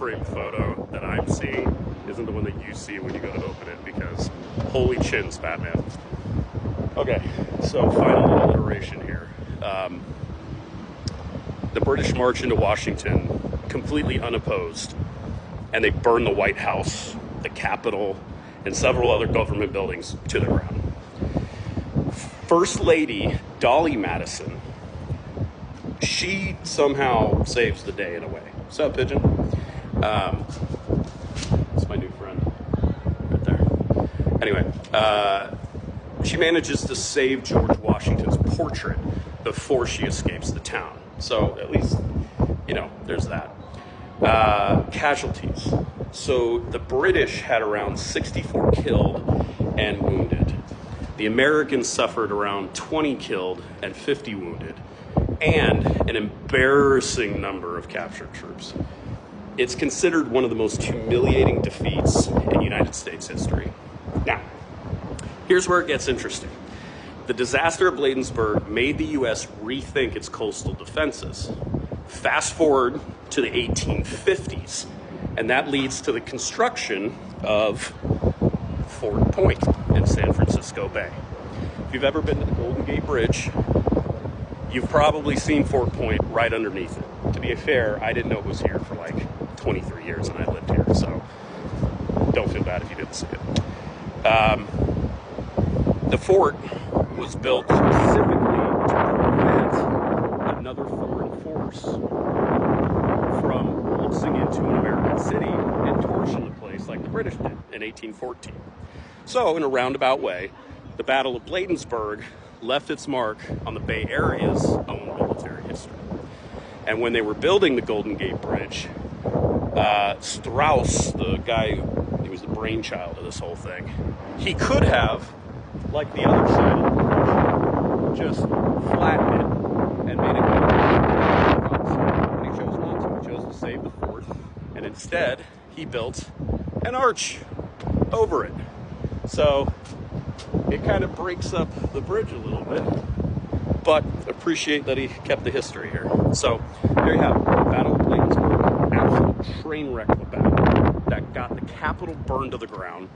different photo that I'm seeing isn't the one that you see when you go to open it, because holy chins, Batman. Okay, so final little iteration here. The British march into Washington completely unopposed, and they burned the White House, the Capitol, and several other government buildings to the ground. First Lady Dolly Madison, she somehow saves the day in a way. What's up, Pigeon? It's my new friend right there. Anyway, she manages to save George Washington's portrait before she escapes the town. So at least, you know, there's that. Casualties. So the British had around 64 killed and wounded. The Americans suffered around 20 killed and 50 wounded, and an embarrassing number of captured troops. It's considered one of the most humiliating defeats in United States history. Now, here's where it gets interesting. The disaster of Bladensburg made the U.S. rethink its coastal defenses. Fast forward to the 1850s, and that leads to the construction of Fort Point in San Francisco Bay. If you've ever been to the Golden Gate Bridge, you've probably seen Fort Point right underneath it. To be fair, I didn't know it was here for like 23 years and I lived here, so don't feel bad if you didn't see it. The fort was built specifically to prevent another foreign force from waltzing into an American city and torching the place like the British did in 1814. So, in a roundabout way, the Battle of Bladensburg left its mark on the Bay Area's own military history. And when they were building the Golden Gate Bridge, Strauss, the guy who was the brainchild of this whole thing, he could have, like the other side of the bridge, just flattened it and made it go across. But he chose not to. He chose to save the fort, and instead he built an arch over it. So it kind of breaks up the bridge a little bit, but appreciate that he kept the history here. So there you have it. Battle of Bladensburg, absolute train wreck of a battle that got the Capitol burned to the ground,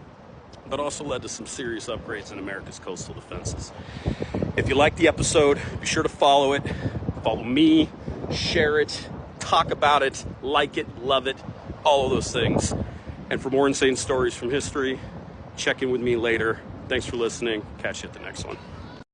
but also led to some serious upgrades in America's coastal defenses. If you like the episode, be sure to follow it. Follow me, share it, talk about it, like it, love it, all of those things. And for more insane stories from history, check in with me later. Thanks for listening. Catch you at the next one.